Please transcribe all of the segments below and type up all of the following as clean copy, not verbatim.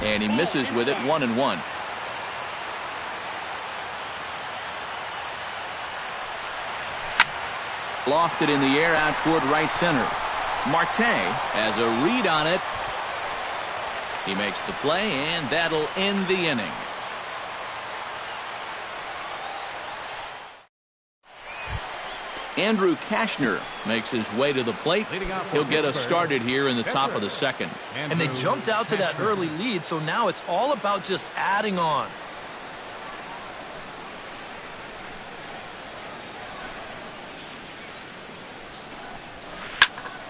and he misses with it. 1-1. Lofted in the air out toward right center. Marte has a read on it. He makes the play, and that'll end the inning. Andrew Kashner makes his way to the plate. He'll get us started here in the top of the second. And they jumped out to that early lead, so now it's all about just adding on.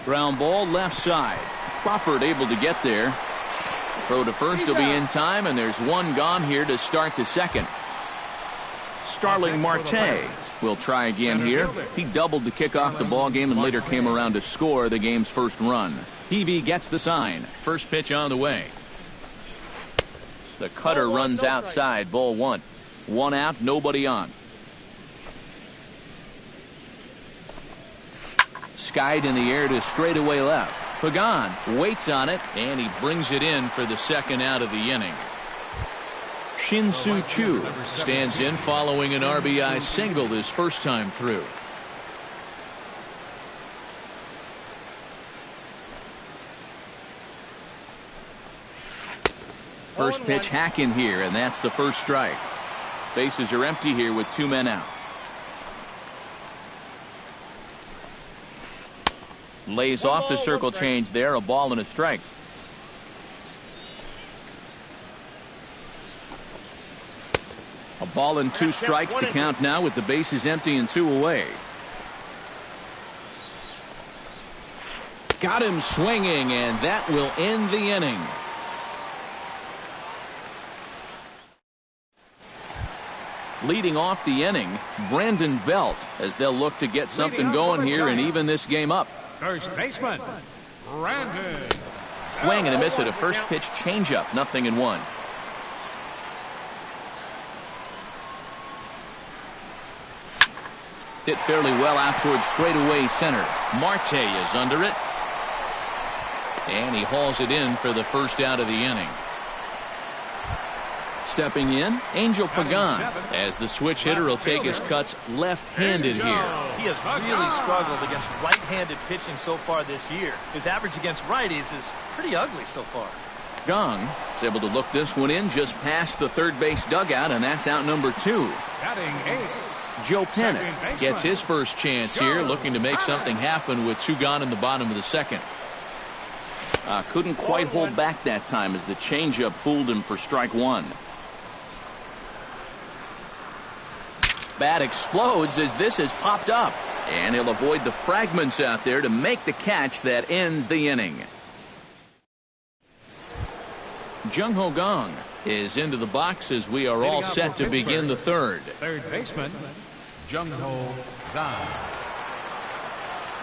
Ground ball left side. Crawford able to get there. Throw to first will be in time, and there's one gone here to start the second. Starling Marte will try again here. He doubled to kick off the ball game and later came around to score the game's first run. Peavy gets the sign. First pitch on the way. The cutter runs outside. Ball 1. 1 out, nobody on. Skied in the air to straightaway left. Pagan waits on it, and he brings it in for the second out of the inning. Shin-Soo Choo stands in following an RBI single his first time through. First pitch hack in here, and that's the first strike. Bases are empty here with 2 men out. Lays off the circle change there. A ball and a strike. A ball and 2 strikes to count now with the bases empty and 2 away. Got him swinging, and that will end the inning. Leading off the inning, Brandon Belt, as they'll look to get something going here and even this game up. First baseman, Brandon. Swing and a miss at a first pitch changeup. 0-1. Hit fairly well out towards straightaway center. Marte is under it. And he hauls it in for the first out of the inning. Stepping in, Angel Pagan, as the switch hitter will take his cuts left-handed here. He has really struggled against right-handed pitching so far this year. His average against righties is pretty ugly so far. Gong is able to look this one in just past the third base dugout, and that's out number 2. Joe Pennant gets his first chance here, looking to make something happen with 2 gone in the bottom of the second. Couldn't quite hold back that time as the changeup fooled him for strike 1. Bat explodes as this has popped up, and he'll avoid the fragments out there to make the catch that ends the inning. Jung-Ho Gong is into the box as we are all set to begin the third. Third baseman, Jung-Ho Gong.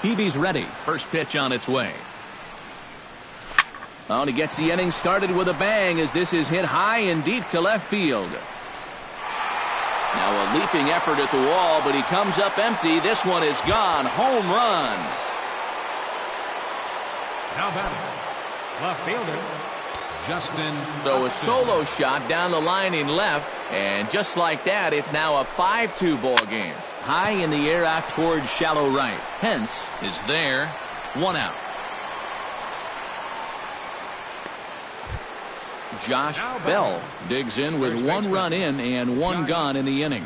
Peavy's ready. First pitch on its way. Oh, and he gets the inning started with a bang as this is hit high and deep to left field. Now a leaping effort at the wall, but he comes up empty. This one is gone. Home run. Now batting, left fielder, Justin. So a solo shot down the line in left, and just like that, it's now a 5-2 ball game. High in the air out towards shallow right. Hence is there. 1 out. Josh Bell digs in with 1 run in and 1 gone in the inning.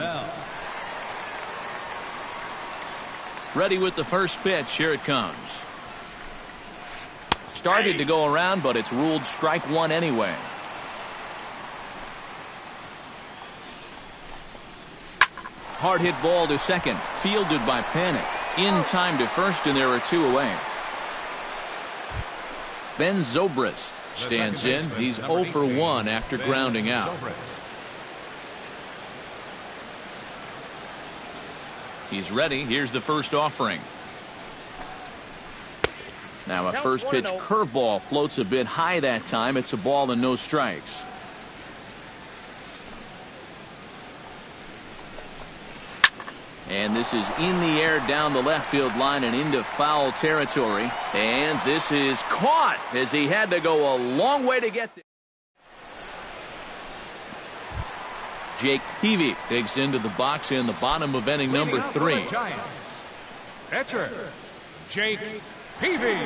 Ready with the first pitch. Here it comes. Started to go around, but it's ruled strike 1 anyway. Hard hit ball to second. Fielded by Panic. In time to first, and there are 2 away. Ben Zobrist stands in. He's 0 for 1 after grounding out. He's ready. Here's the first offering. Now a first pitch curveball floats a bit high that time. It's a ball and no strikes. And this is in the air down the left field line and into foul territory. And this is caught as he had to go a long way to get there. Jake Peavy digs into the box in the bottom of inning number 3. Pitcher, Jake Peavy.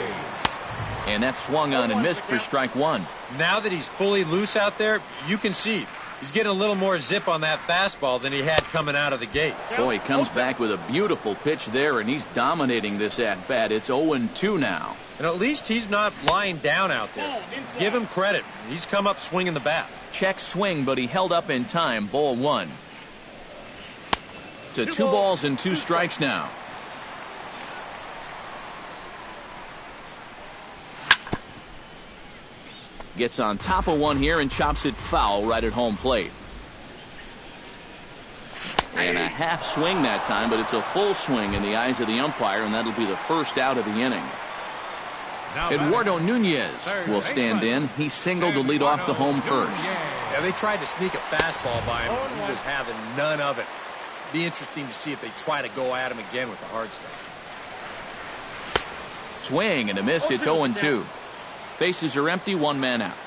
And that's swung on and missed for strike 1. Now that he's fully loose out there, you can see he's getting a little more zip on that fastball than he had coming out of the gate. Boy, he comes back with a beautiful pitch there, and he's dominating this at-bat. It's 0-2 now. And at least he's not lying down out there. Give him credit. He's come up swinging the bat. Check swing, but he held up in time. Ball 1. To 2 balls and 2 strikes now. Gets on top of one here and chops it foul right at home plate. And a half swing that time, but it's a full swing in the eyes of the umpire, and that'll be the first out of the inning. Eduardo Nunez will stand in. He singled to lead off the home first. Yeah, they tried to sneak a fastball by him, but he was having none of it. Be interesting to see if they try to go at him again with the hard stuff. Swing and a miss. It's 0-2. Bases are empty, 1 man out.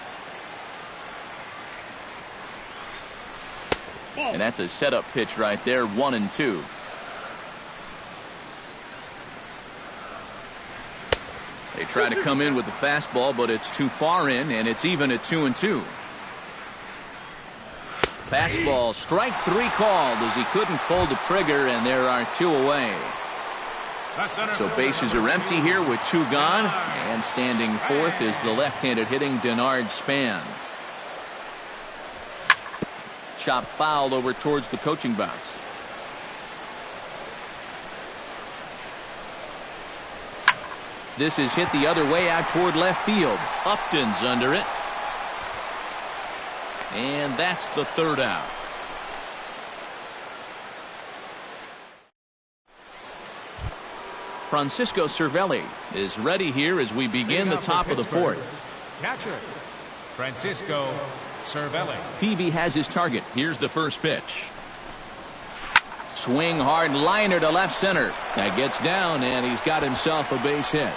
And that's a setup pitch right there, 1-2. They try to come in with the fastball, but it's too far in, and it's even at 2-2. Fastball, strike 3 called as he couldn't pull the trigger, and there are 2 away. So bases are empty here with 2 gone, and standing fourth is the left-handed hitting Denard Span. Chop fouled over towards the coaching box. This is hit the other way out toward left field. Upton's under it. And that's the 3rd out. Francisco Cervelli is ready here as we begin the top of the 4th. Catcher, Francisco Cervelli. Peavy has his target. Here's the first pitch. Swing hard liner to left center. That gets down, and he's got himself a base hit.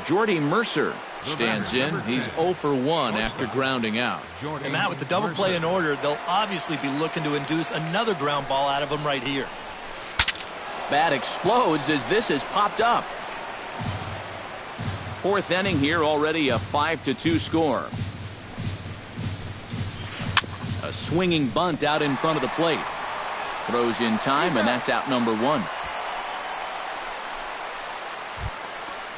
Jordy Mercer stands in. He's 0 for 1 after grounding out. And Matt, with the double play in order, they'll obviously be looking to induce another ground ball out of him right here. Bat explodes as this has popped up. 4th inning here, already a 5-2 score. A swinging bunt out in front of the plate. Throws in time, and that's out number 1.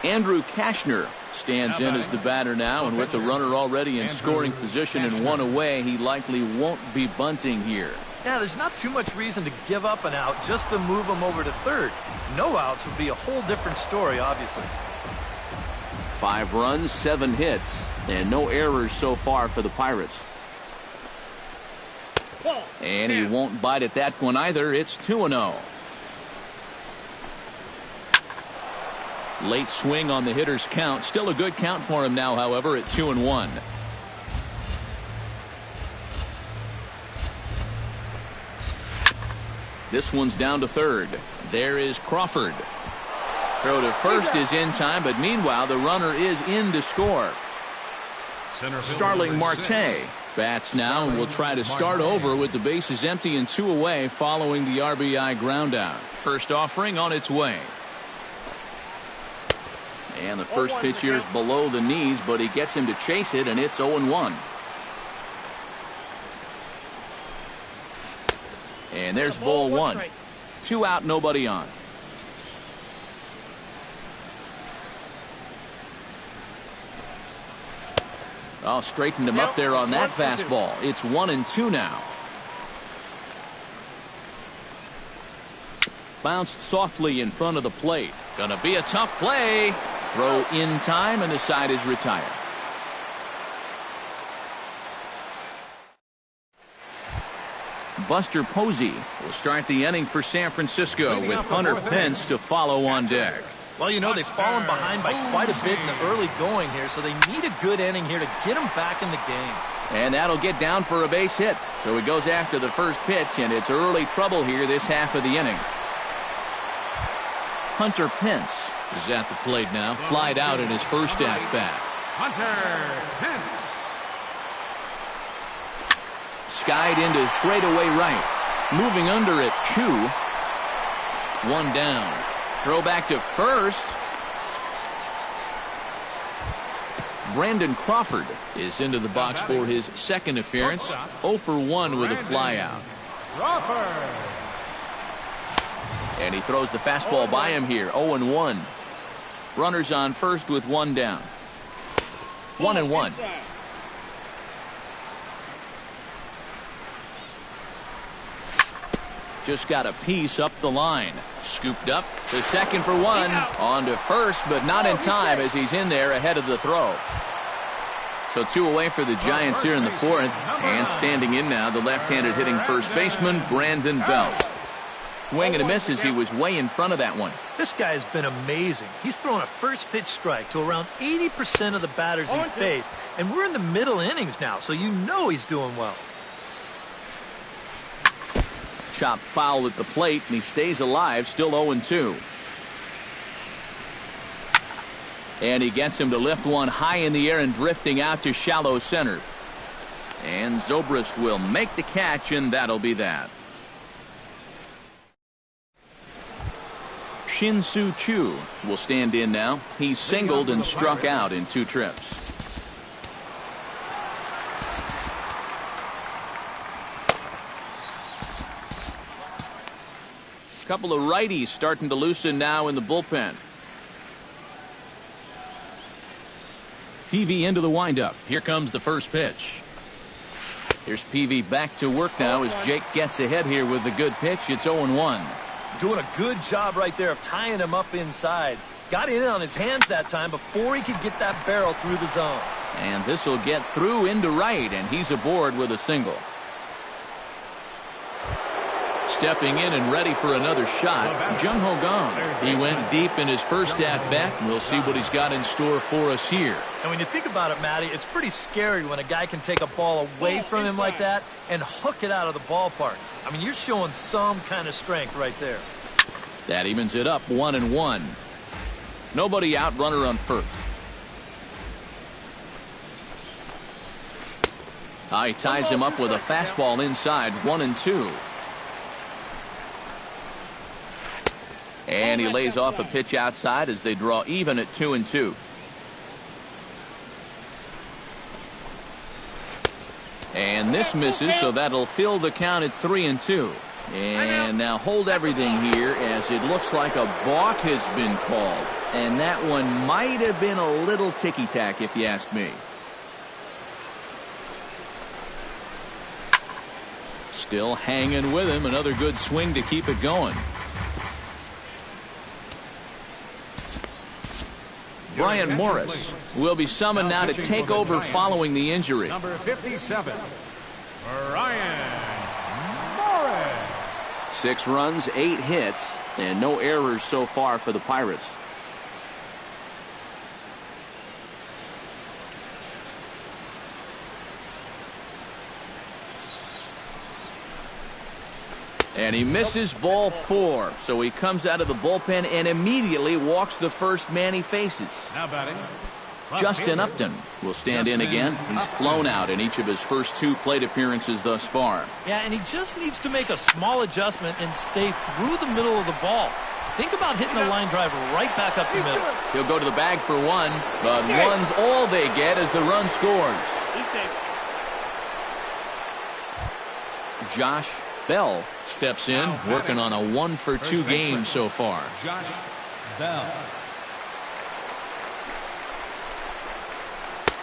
Andrew Kashner stands in as the batter now, and with the runner already in scoring position and 1 away, he likely won't be bunting here. Yeah, there's not too much reason to give up an out just to move him over to 3rd. No outs would be a whole different story, obviously. 5 runs, 7 hits, and no errors so far for the Pirates. And he won't bite at that one either. It's 2-0. Late swing on the hitter's count. Still a good count for him now, however, at 2-1. This one's down to 3rd. There is Crawford. Throw to first is in time, but meanwhile the runner is in to score. Starling Marte bats now and will try to start over with the bases empty and 2 away following the RBI ground out. First offering on its way. And the first pitch here is below the knees, but he gets him to chase it, and it's 0-1. And there's ball 1. 2 out, nobody on. Oh, straightened him up there on that fastball. It's 1-2 now. Bounced softly in front of the plate. Gonna be a tough play. Throw in time, and the side is retired. Buster Posey will start the inning for San Francisco with Hunter Pence to follow on deck. Well, you know, they've fallen behind by quite a bit in the early going here, so they need a good inning here to get them back in the game. And that'll get down for a base hit. So he goes after the first pitch, and it's early trouble here this half of the inning. Hunter Pence is at the plate now. Flied out in his first at-bat. Hunter Pence. Skied into straightaway right. Moving under at 2. One down. Throw back to first. Brandon Crawford is into the box for his second appearance. 0 for 1 with a flyout. Crawford. And he throws the fastball by him here. 0-1. Runners on first with one down. 1-1. Just got a piece up the line. Scooped up to second for one. On to first, but not in time as he's in there ahead of the throw. So 2 away for the Giants here in the 4th. And standing in now, the left-handed hitting first baseman, Brandon Belt. Swing and a miss as he was way in front of that one. This guy has been amazing. He's thrown a first pitch strike to around 80% of the batters he faced. And we're in the middle innings now, so you know he's doing well. Chopped foul at the plate, and he stays alive, still 0-2. And he gets him to lift one high in the air and drifting out to shallow center. And Zobrist will make the catch, and that'll be that. Shin-Soo Choo will stand in now. He's singled and struck out in 2 trips. Couple of righties starting to loosen now in the bullpen. Peavy into the windup. Here comes the first pitch. Here's Peavy back to work now as Jake gets ahead here with a good pitch. It's 0-1. Doing a good job right there of tying him up inside. Got in on his hands that time before he could get that barrel through the zone. And this will get through into right, and he's aboard with a single. Stepping in and ready for another shot, Jung Ho Gong. He went deep in his first at-bat. We'll see what he's got in store for us here. And when you think about it, Matty, it's pretty scary when a guy can take a ball away from him like that and hook it out of the ballpark. I mean, you're showing some kind of strength right there. That evens it up, 1-1. Nobody out, runner on first. He ties him up with a fastball inside, 1-2. And he lays off a pitch outside as they draw even at 2-2. And this misses, so that'll fill the count at 3-2. And now hold everything here as it looks like a balk has been called. And that one might have been a little ticky-tack if you ask me. Still hanging with him. Another good swing to keep it going. Brian Morris will be summoned now to take over following the injury. Number 57, Brian Morris. 6 runs, 8 hits, and no errors so far for the Pirates. And he misses ball 4. So he comes out of the bullpen and immediately walks the first man he faces. Now batting, Justin Upton will stand in again. He's flown out in each of his first 2 plate appearances thus far. Yeah, and he just needs to make a small adjustment and stay through the middle of the ball. Think about hitting a line drive right back up the middle. He'll go to the bag for 1, but one's all they get as the run scores. Josh Bell steps in, working on a 1-for-2 game so far. Josh Bell.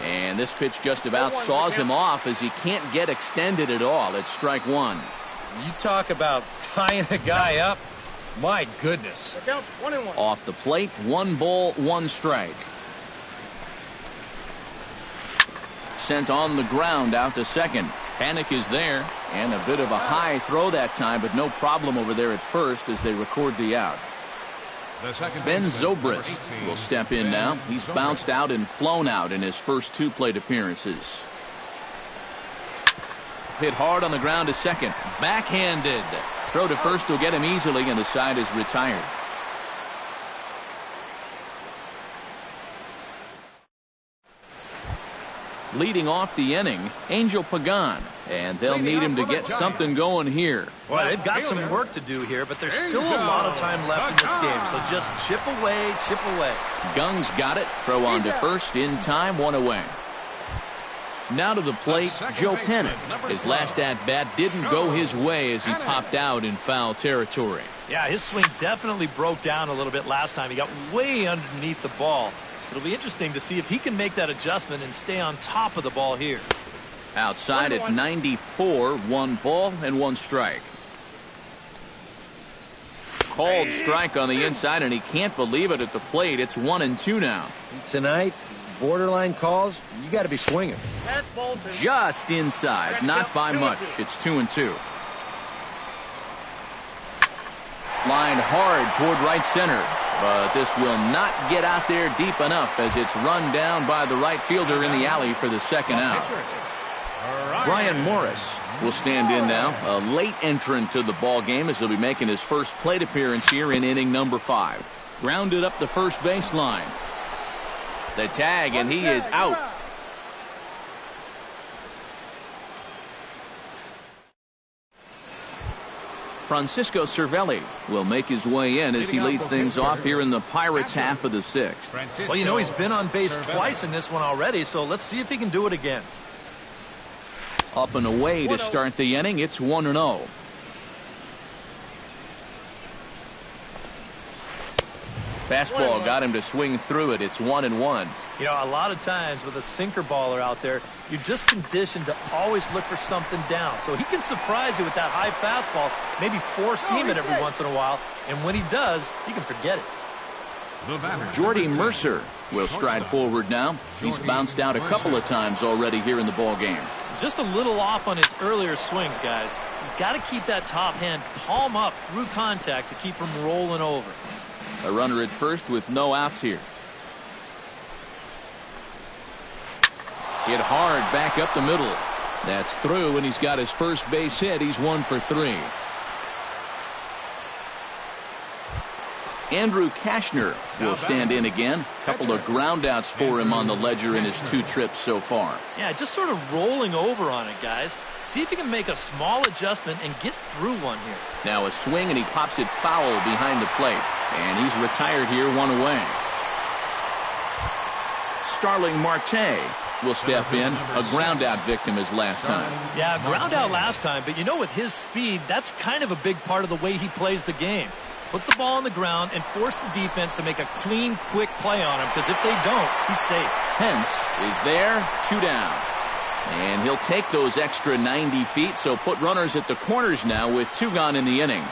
And this pitch just about saws him off as he can't get extended at all. It's strike 1. You talk about tying a guy up. My goodness. Off the plate, 1 ball, 1 strike. Sent on the ground out to second. Panic is there, and a bit of a high throw that time, but no problem over there at first as they record the out. Ben Zobrist will step in now. He's bounced out and flown out in his first 2 plate appearances. Hit hard on the ground to second. Backhanded. Throw to first will get him easily, and the side is retired. Leading off the inning, Angel Pagan, and they'll need him to get something going here. Well, they've got some work to do here, but there's still a lot of time left in this game, so just chip away, chip away. Gung's got it. Throw on to first in time, one away. Now to the plate, Joe Pennant. His last at-bat didn't go his way as he popped out in foul territory. Yeah, his swing definitely broke down a little bit last time. He got way underneath the ball. It'll be interesting to see if he can make that adjustment and stay on top of the ball here. Outside at 94, 1 ball and 1 strike. Called strike on the inside, and he can't believe it at the plate. It's 1-2 now. Tonight, borderline calls, you got to be swinging. Just inside, not by much. It's 2-2. Line hard toward right center, but this will not get out there deep enough as it's run down by the right fielder in the alley for the second out. Brian Morris will stand in now, a late entrant to the ball game as he'll be making his first plate appearance here in inning number 5. Grounded up the first baseline. The tag, and he is out. Francisco Cervelli will make his way in as he leads things off here in the Pirates' half of the 6th. Well, you know, he's been on base twice in this one already, so let's see if he can do it again. Up and away to start the inning. It's 1-0. Fastball got him to swing through it. It's 1-1. You know, a lot of times with a sinker baller out there, you're just conditioned to always look for something down. So he can surprise you with that high fastball, maybe four-seam it every once in a while, and when he does, you can forget it. Jordy Mercer will stride forward now. He's bounced out a couple of times already here in the ball game. Just a little off on his earlier swings, guys. You've got to keep that top hand palm up through contact to keep him rolling over. A runner at first with no outs here. Hit hard back up the middle. That's through, and he's got his first base hit. He's 1 for 3. Andrew Kashner will stand in again. A couple of groundouts for him on the ledger in his 2 trips so far. Yeah, just sort of rolling over on it, guys. See if he can make a small adjustment and get through one here. Now a swing, and he pops it foul behind the plate. And he's retired here, 1 away. Starling Marte will step in. A groundout victim his last time. Yeah, ground out last time, but you know, with his speed, that's kind of a big part of the way he plays the game. Put the ball on the ground and force the defense to make a clean, quick play on him, because if they don't, he's safe. Pence is there, 2 down. And he'll take those extra 90 feet, so put runners at the corners now with 2 gone in the inning.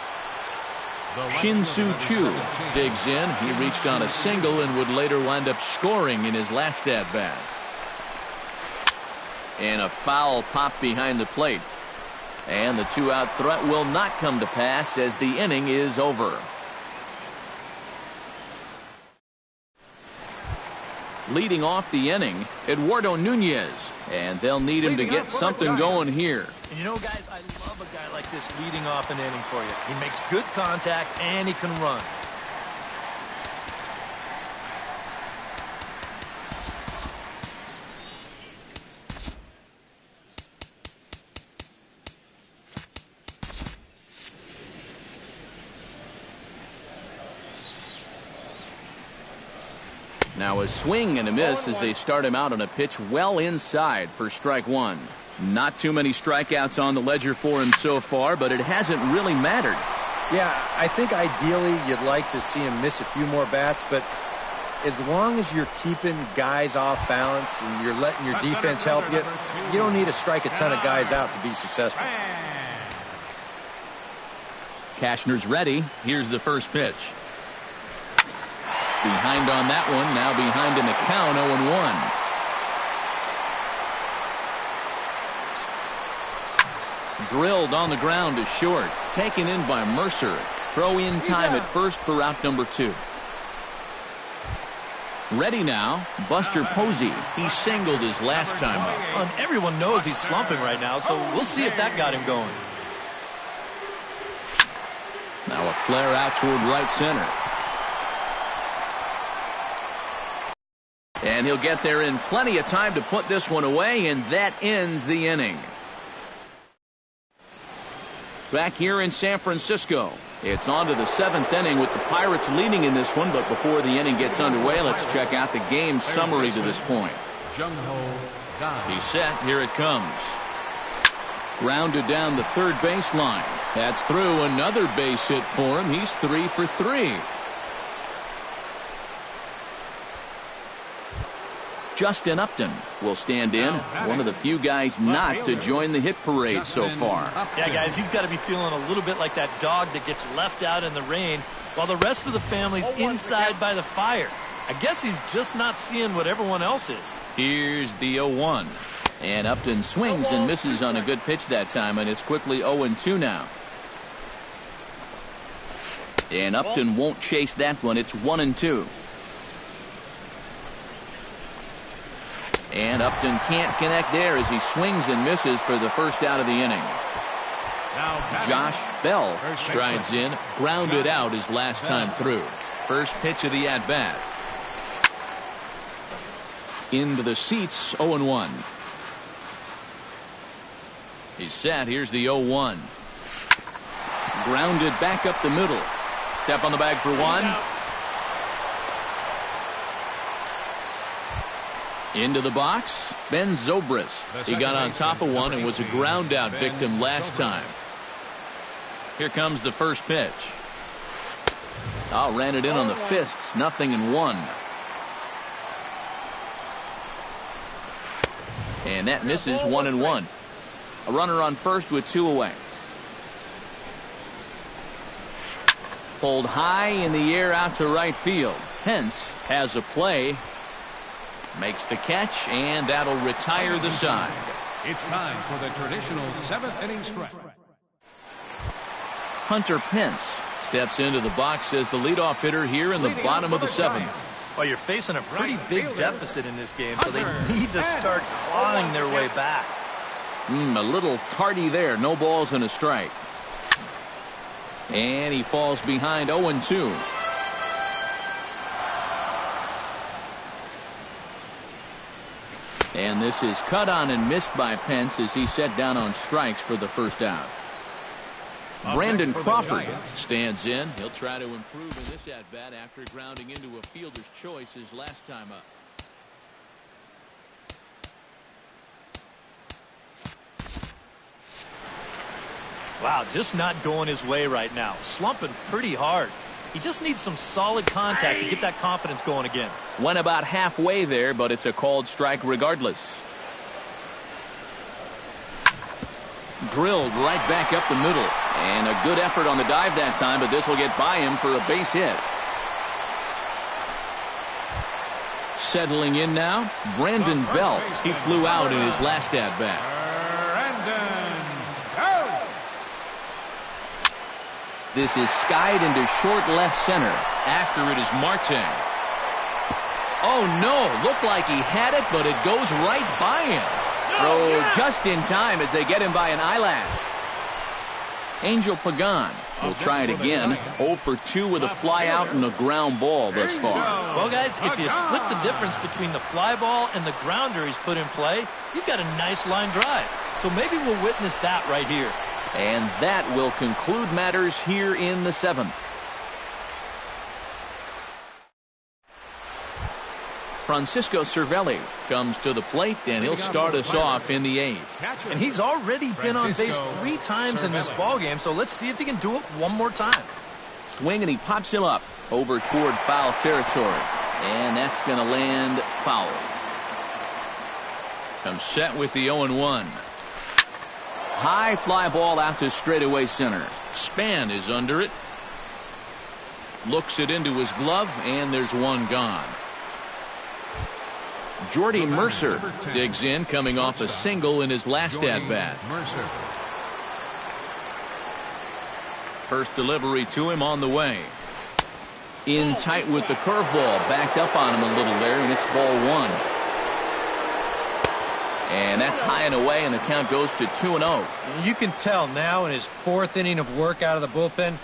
Shin-Soo Choo digs in. He reached on a single and would later wind up scoring in his last at-bat. And a foul pop behind the plate. And the 2-out threat will not come to pass as the inning is over. Leading off the inning, Eduardo Nunez. And they'll need him to get something going here. And you know, guys, I love a guy like this leading off an inning for you. He makes good contact and he can run. Now a swing and a miss as they start him out on a pitch well inside for strike 1. Not too many strikeouts on the ledger for him so far, but it hasn't really mattered. Yeah, I think ideally you'd like to see him miss a few more bats, but as long as you're keeping guys off balance and you're letting your defense help you, you don't need to strike a ton of guys out to be successful. Kashner's ready. Here's the first pitch. Behind on that one, now behind in the count, 0-1. Drilled on the ground to short. Taken in by Mercer. Throw in time at first for out number 2. Ready now, Buster Posey. He singled his last time up. Well, everyone knows he's slumping right now, so we'll see if that got him going. Now a flare out toward right center. And he'll get there in plenty of time to put this one away, and that ends the inning. Back here in San Francisco, it's on to the 7th inning with the Pirates leading in this one. But before the inning gets underway, let's check out the game summary to this point. He's set. Here it comes. Grounded down the third baseline. That's through. Another base hit for him. He's 3 for 3. Justin Upton will stand in, one of the few guys not to join the hit parade so far. Yeah, guys, he's got to be feeling a little bit like that dog that gets left out in the rain while the rest of the family's inside by the fire. I guess he's just not seeing what everyone else is. Here's the 0-1. And Upton swings and misses on a good pitch that time, and it's quickly 0-2 now. And Upton won't chase that one. It's 1-2. And Upton can't connect there as he swings and misses for the first out of the inning. Josh Bell strides in, grounded out his last time through. First pitch of the at-bat. Into the seats, 0-1. He's set. Here's the 0-1. Grounded back up the middle. Step on the bag for one. Into the box, Ben Zobrist. He got on top of one and was a ground out victim last time. Here comes the first pitch. Ran it in on the fists. 0-1. And that misses. 1-1. A runner on first with 2 away. Pulled high in the air out to right field. Pence has a play. Makes the catch, and that'll retire the side. It's time for the traditional 7th inning stretch. Hunter Pence steps into the box as the leadoff hitter here in the bottom of the 7th. Well, you're facing a pretty big deficit in this game, so they need to start clawing their way back. A little tardy there. No balls and a strike. And he falls behind 0-2. And this is cut on and missed by Pence as he set down on strikes for the first out. Brandon Crawford stands in. He'll try to improve in this at-bat after grounding into a fielder's choice his last time up. Wow, just not going his way right now. Slumping pretty hard. He just needs some solid contact to get that confidence going again. Went about halfway there, but it's a called strike regardless. Drilled right back up the middle. And a good effort on the dive that time, but this will get by him for a base hit. Settling in now, Brandon Belt. He flew out in his last at-bat. This is skied into short left center. After it is Marte. Oh, no. Looked like he had it, but it goes right by him. Throw just in time as they get him by an eyelash. Angel Pagan will try it again. 0 for 2 with a fly out and a ground ball thus far. Well, guys, if you split the difference between the fly ball and the grounder he's put in play, you've got a nice line drive. So maybe we'll witness that right here. And that will conclude matters here in the 7th. Francisco Cervelli comes to the plate, and he'll start us off in the 8th. And he's already been on base 3 times in this ballgame, so let's see if he can do it one more time. Swing, and he pops him up over toward foul territory. And that's going to land foul. Comes set with the 0-1. High fly ball out to straightaway center. Span is under it. Looks it into his glove, and there's one gone. Jordy Mercer digs in, coming off a single in his last at-bat. First delivery to him on the way. In tight with the curveball. Backed up on him a little there, and it's ball 1. And that's high and away, and the count goes to 2-0. You can tell now in his 4th inning of work out of the bullpen,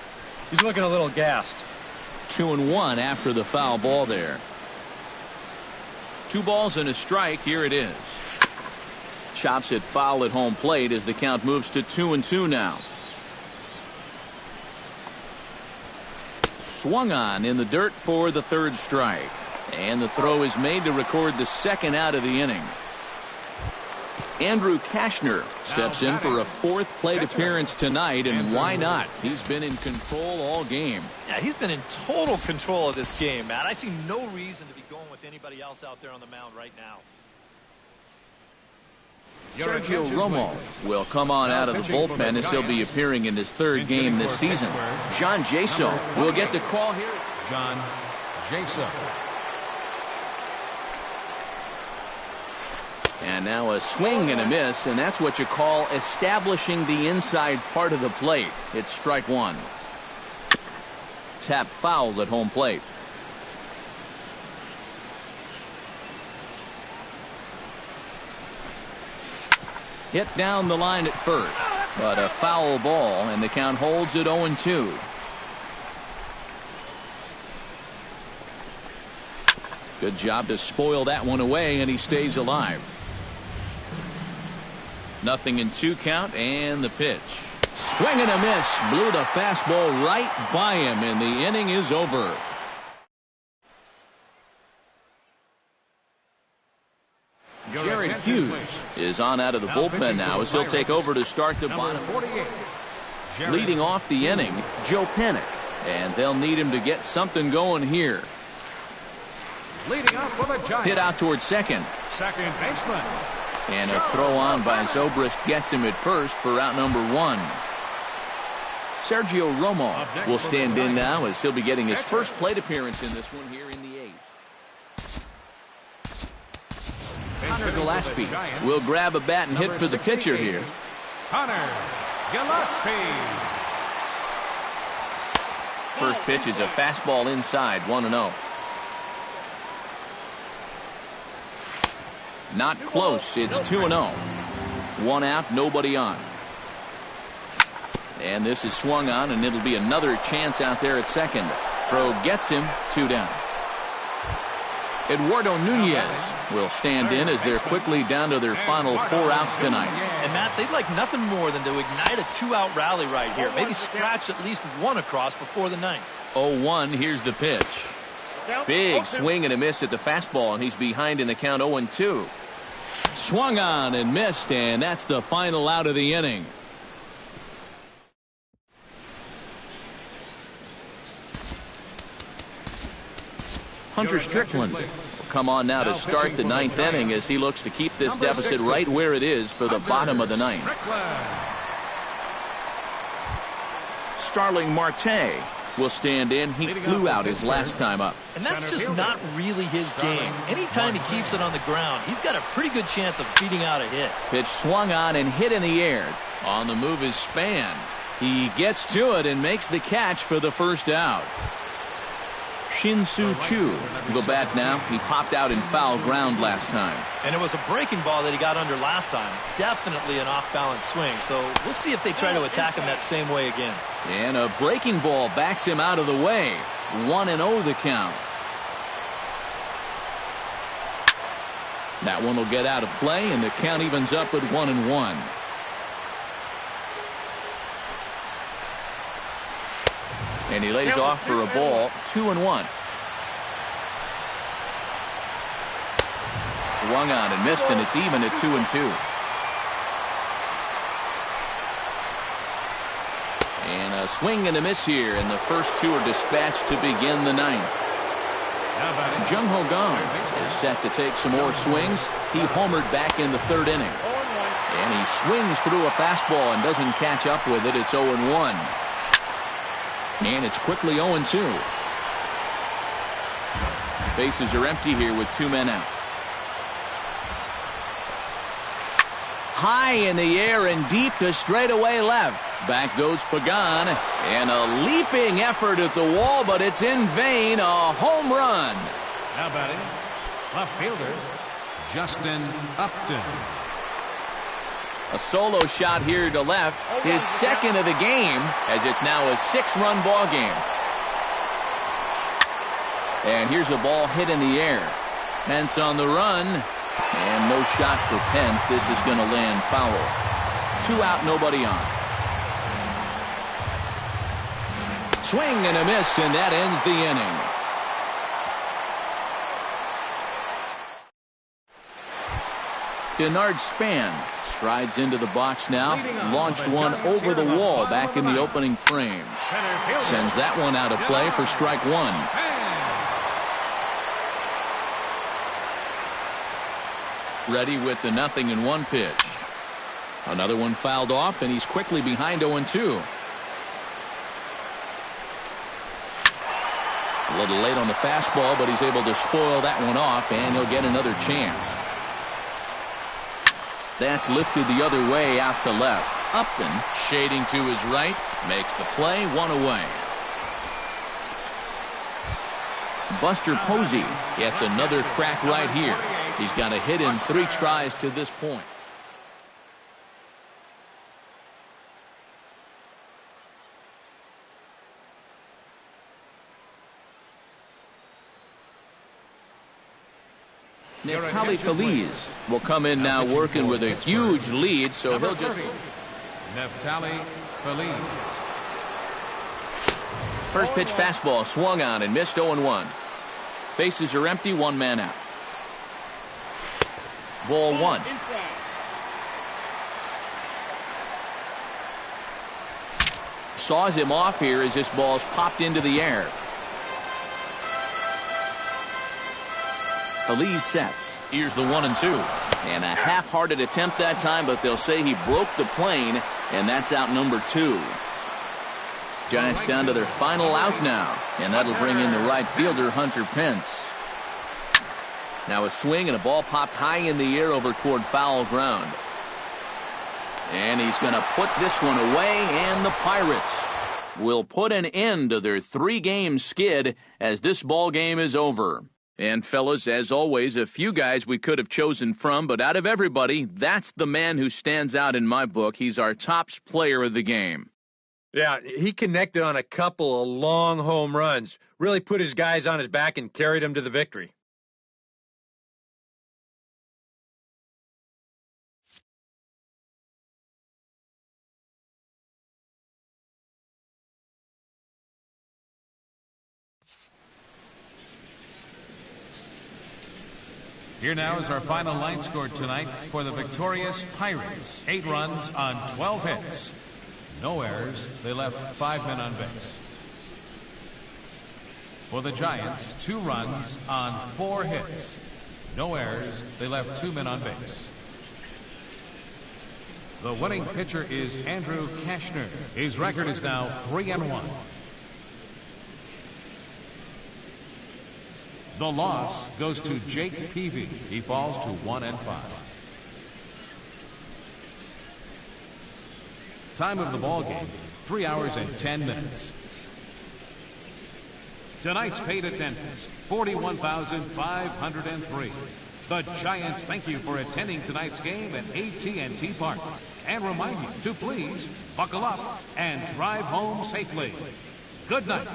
he's looking a little gassed. 2-1 after the foul ball there. 2 balls and a strike. Here it is. Chops it foul at home plate as the count moves to 2-2 now. Swung on in the dirt for the 3rd strike. And the throw is made to record the 2nd out of the inning. Andrew Kashner steps in for a 4th plate appearance tonight, and why not? He's been in control all game. Yeah, he's been in total control of this game, Matt. I see no reason to be going with anybody else out there on the mound right now. Sergio Romo will come on out of the bullpen as he'll be appearing in his 3rd game this season. John Jaso will get the call here. John Jaso. And now a swing and a miss, and that's what you call establishing the inside part of the plate. It's strike 1. Tap foul at home plate. Hit down the line at first, but a foul ball, and the count holds at 0-2. Good job to spoil that one away, and he stays alive. 0-2 count, and the pitch. Swing and a miss. Blew the fastball right by him, and the inning is over. Jared Hughes is on out of the bullpen now as he'll take over to start the bottom. Leading off the inning, Joe Panik, and they'll need him to get something going here. Leading off with a giant. Hit out towards second. Second baseman. And a throw on by Zobrist gets him at first for out number 1. Sergio Romo will stand in now as he'll be getting his first plate appearance in this one here in the 8th. Connor Gillespie will grab a bat and hit for the pitcher here. Connor Gillespie. First pitch is a fastball inside, 1-0. Not close. It's 2-0. 1 out, nobody on. And this is swung on, and it'll be another chance out there at second. Throw gets him, 2 down. Eduardo Nunez will stand in as they're quickly down to their final 4 outs tonight. And Matt, they'd like nothing more than to ignite a 2-out rally right here. Maybe scratch at least 1 across before the 9th. 0-1. Here's the pitch. Big swing and a miss at the fastball, and he's behind in the count 0-2. Swung on and missed, and that's the final out of the inning. Hunter Strickland will come on now to start the 9th inning as he looks to keep this deficit right where it is for the bottom of the 9th. Starling Marte will stand in. He flew out his last time up. And that's just not really his game. Anytime he keeps it on the ground, he's got a pretty good chance of beating out a hit. Pitch swung on and hit in the air. On the move is Span. He gets to it and makes the catch for the first out. Shin-Soo Choo will go back now. He popped out in foul ground last time. And it was a breaking ball that he got under last time. Definitely an off-balance swing. So we'll see if they try to attack him that same way again. And a breaking ball backs him out of the way. 1-0 the count. That one will get out of play, and the count evens up at 1-1. And he lays off for a ball, 2-1. Swung on and missed, and it's even at 2-2. And a swing and a miss here, and the first 2 are dispatched to begin the 9th. Jung Ho Gong is set to take some more swings. He homered back in the 3rd inning. And he swings through a fastball and doesn't catch up with it. It's 0-1. And it's quickly 0-2. Bases are empty here with 2 men out. High in the air and deep to straightaway left. Back goes Pagan. And a leaping effort at the wall, but it's in vain. A home run. How about it? Left fielder, Justin Upton. A solo shot here to left, his second of the game, as it's now a 6-run ball game. And here's a ball hit in the air. Pence on the run. And no shot for Pence. This is going to land foul. 2 out, nobody on. Swing and a miss, and that ends the inning. Denard Span strides into the box now. Launched one over the wall back in the opening frame. Sends that one out of play for strike 1. Ready with the 0-1 pitch. Another one fouled off, and he's quickly behind 0-2. A little late on the fastball, but he's able to spoil that one off, and he'll get another chance. That's lifted the other way out to left. Upton, shading to his right, makes the play, 1 away. Buster Posey gets another crack right here. He's got a hit in 3 tries to this point. Neftali Feliz will come in now working with a huge lead, so he'll just... Neftali Feliz. First pitch fastball swung on and missed 0-1. Bases are empty, 1 man out. Ball 1. Saws him off here as this ball's popped into the air. Feliz sets. Here's the 1-2. And a half-hearted attempt that time, but they'll say he broke the plane, and that's out number 2. Giants down to their final out now, and that'll bring in the right fielder, Hunter Pence. Now a swing and a ball popped high in the air over toward foul ground. And he's going to put this one away, and the Pirates will put an end to their 3-game skid as this ball game is over. And fellas, as always, a few guys we could have chosen from, but out of everybody, that's the man who stands out in my book. He's our top player of the game. Yeah, he connected on a couple of long home runs, really put his guys on his back and carried them to the victory. Here now is our final line score tonight for the victorious Pirates. 8 runs on 12 hits. No errors. They left 5 men on base. For the Giants, 2 runs on 4 hits. No errors. They left 2 men on base. The winning pitcher is Andrew Kashner. His record is now 3-1. The loss goes to Jake Peavy. He falls to 1-5. Time of the ball game, 3 hours and 10 minutes. Tonight's paid attendance, 41,503. The Giants thank you for attending tonight's game at AT&T Park and remind you to please buckle up and drive home safely. Good night.